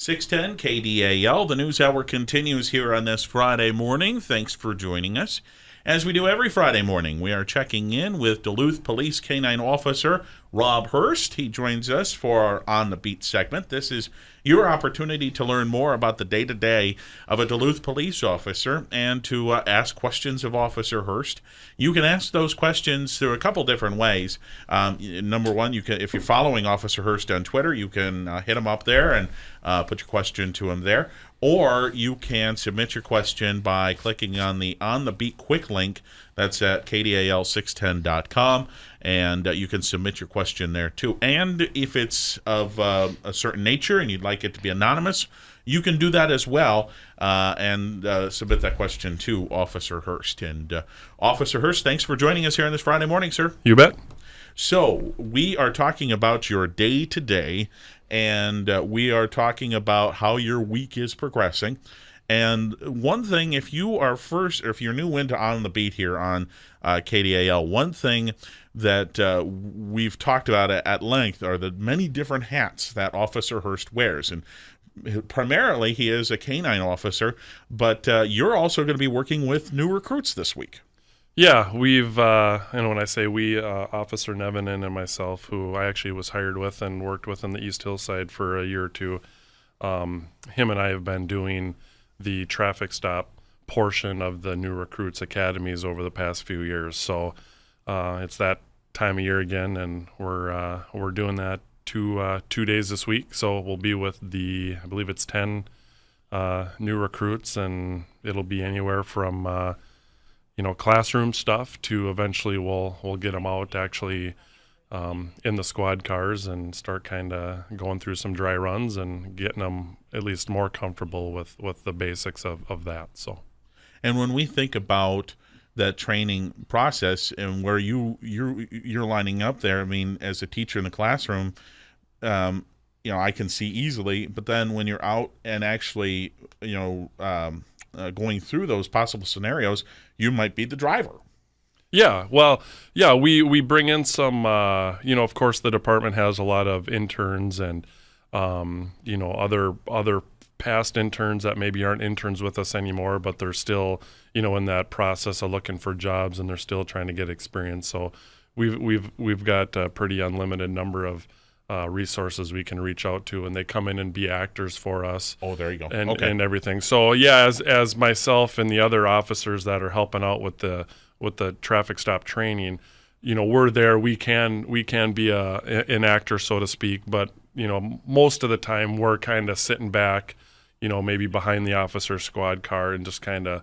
610 KDAL. The News Hour continues here on this Friday morning. Thanks for joining us. As we do every Friday morning, we are checking in with Duluth Police K-9 Officer Rob Hurst. He joins us for our On the Beat segment. This is your opportunity to learn more about the day-to-day of a Duluth police officer and to ask questions of Officer Hurst. You can ask those questions through a couple different ways. Number one, you can, if you're following Officer Hurst on Twitter, you can hit him up there and put your question to him there. Or you can submit your question by clicking on the Beat quick link. That's at kdal610.com, and you can submit your question there too. And if it's of a certain nature and you'd like it to be anonymous, you can do that as well and submit that question to Officer Hurst. And Officer Hurst, thanks for joining us here on this Friday morning, sir. You bet. So we are talking about your day-to-day, and we are talking about how your week is progressing. And one thing, if you're new into On the Beat here on KDAL, one thing that we've talked about at length are the many different hats that Officer Hurst wears. And primarily, he is a K-9 officer, but you're also going to be working with new recruits this week. Yeah, we've, and when I say we, Officer Nevin and myself, who I actually was hired with and worked with on the East Hillside for a year or two, him and I have been doing the traffic stop portion of the new recruits academies over the past few years. So it's that time of year again, and we're doing that 2 days this week. So we'll be with I believe it's 10 new recruits, and it'll be anywhere from classroom stuff to eventually we'll get them out actually in the squad cars and start kind of going through some dry runs and getting them at least more comfortable with the basics of that. So, and when we think about that training process and where you're lining up there, I mean, as a teacher in the classroom, I can see easily, but then when you're out and actually, going through those possible scenarios, you might be the driver. Yeah, well, yeah, we bring in some, of course, the department has a lot of interns and, other past interns that maybe aren't interns with us anymore, but they're still, in that process of looking for jobs, and they're still trying to get experience. So we've got a pretty unlimited number of resources we can reach out to, and they come in and be actors for us. Oh, there you go. And everything. So yeah, as myself and the other officers that are helping out with the traffic stop training, we're there. We can be an actor, so to speak, but most of the time we're kind of sitting back, maybe behind the officer squad car and just kind of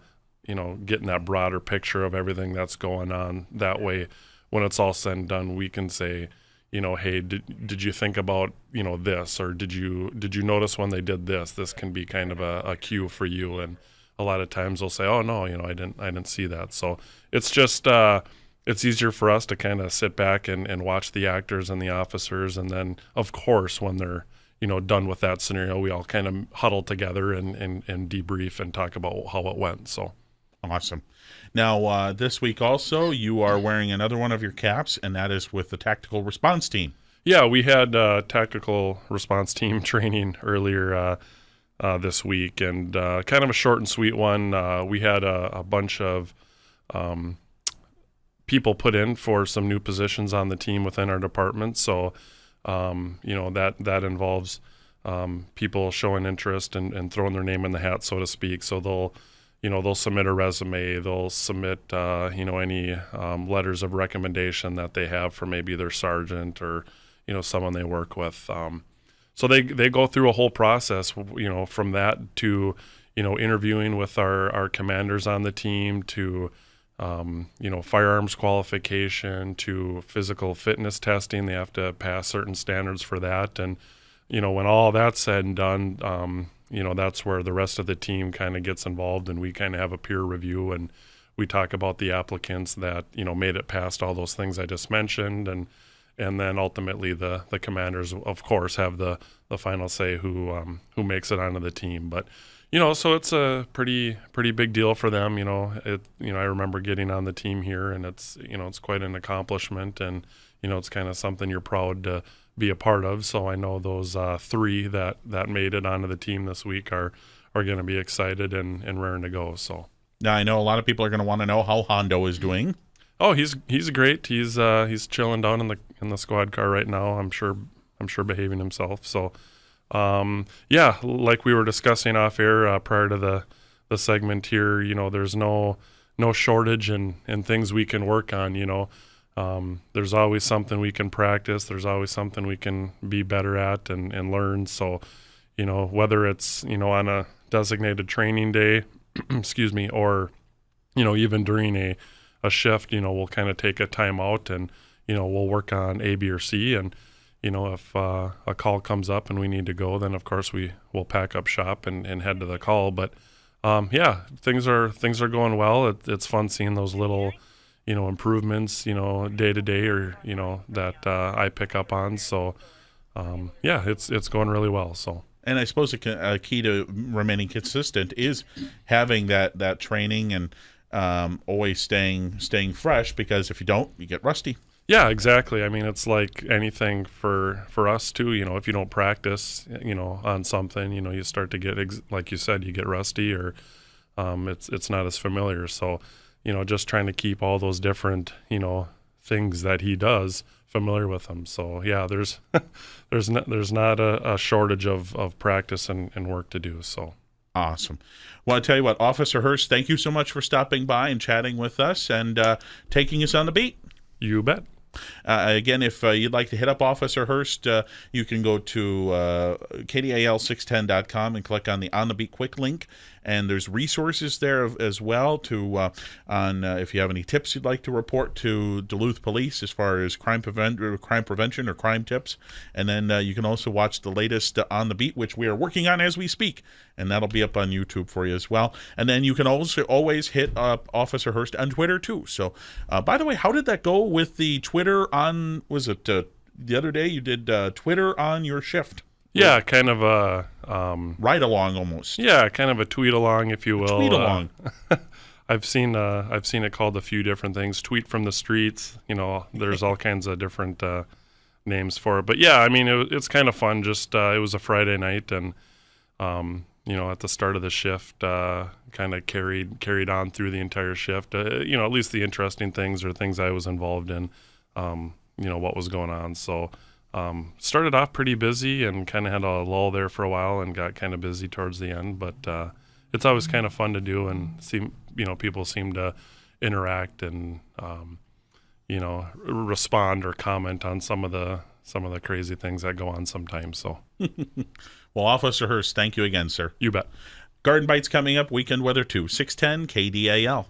getting that broader picture of everything that's going on. That way, when it's all said and done, we can say, hey, did you think about, this, or did you notice when they did this? This can be kind of a cue for you. And a lot of times they'll say, oh no, I didn't see that. So it's just, it's easier for us to kind of sit back and watch the actors and the officers. And then of course, when they're, done with that scenario, we all kind of huddle together and debrief and talk about how it went. So. Awesome. Now, this week also, you are wearing another one of your caps, and that is with the Tactical Response Team. Yeah, we had Tactical Response Team training earlier this week, and kind of a short and sweet one. We had a bunch of people put in for some new positions on the team within our department. So, that involves people showing interest and throwing their name in the hat, so to speak. So they'll submit a resume, they'll submit, any letters of recommendation that they have for maybe their sergeant or, someone they work with. So they go through a whole process, from that to, interviewing with our commanders on the team to, firearms qualification to physical fitness testing. They have to pass certain standards for that. And, when all that's said and done, that's where the rest of the team kind of gets involved, and we kind of have a peer review, and we talk about the applicants that, made it past all those things I just mentioned. And then ultimately the commanders, of course, have the final say who makes it onto the team. But, so it's a pretty big deal for them. I remember getting on the team here, and it's quite an accomplishment. And, it's kind of something you're proud to be a part of. So I know those 3 that made it onto the team this week are going to be excited and raring to go. So Now, I know a lot of people are going to want to know how Hondo is doing. oh, he's great. He's chilling down in the squad car right now. I'm sure behaving himself. So yeah, like we were discussing off air prior to the segment here, there's no shortage in things we can work on. There's always something we can practice. There's always something we can be better at and learn. So, whether it's, on a designated training day, excuse me, or, even during a shift, we'll kind of take a time out and, we'll work on A, B, or C. And, if a call comes up and we need to go, then of course we'll pack up shop and head to the call. But yeah, things are going well. It's fun seeing those little, improvements, day to day, or that I pick up on. So yeah, it's going really well. So. And I suppose a key to remaining consistent is having that training and always staying fresh, because if you don't, you get rusty. Yeah, exactly. I mean, it's like anything for us too. If you don't practice, on something, you start to get, like you said, you get rusty, or it's not as familiar. So, just trying to keep all those different, things that he does familiar with him. So yeah, there's not a shortage of practice and work to do. So. Awesome. Well, I tell you what, Officer Hurst, thank you so much for stopping by and chatting with us and taking us on the beat. You bet. Again, if you'd like to hit up Officer Hurst, you can go to KDAL610.com and click on the Beat Quick link. And there's resources there as well on if you have any tips you'd like to report to Duluth Police as far as crime prevention or crime tips. And then you can also watch the latest On the Beat, which we are working on as we speak. And that'll be up on YouTube for you as well. And then you can also always hit up Officer Hurst on Twitter too. So, by the way, how did that go with the Twitter on, was it the other day you did Twitter on your shift? Yeah, kind of a ride along almost. Yeah, kind of a tweet along, if you will. Tweet along. I've seen it called a few different things. Tweet from the streets. There's all kinds of different names for it. But yeah, I mean, it's kind of fun. Just it was a Friday night, and at the start of the shift, kind of carried on through the entire shift. At least the interesting things or things I was involved in. What was going on. So. Started off pretty busy and kind of had a lull there for a while and got kind of busy towards the end, but it's always kind of fun to do, and people seem to interact and respond or comment on some of the crazy things that go on sometimes. So well, Officer Hurst, thank you again, sir. You bet. Garden Bites coming up, weekend weather too, 610 KDAL.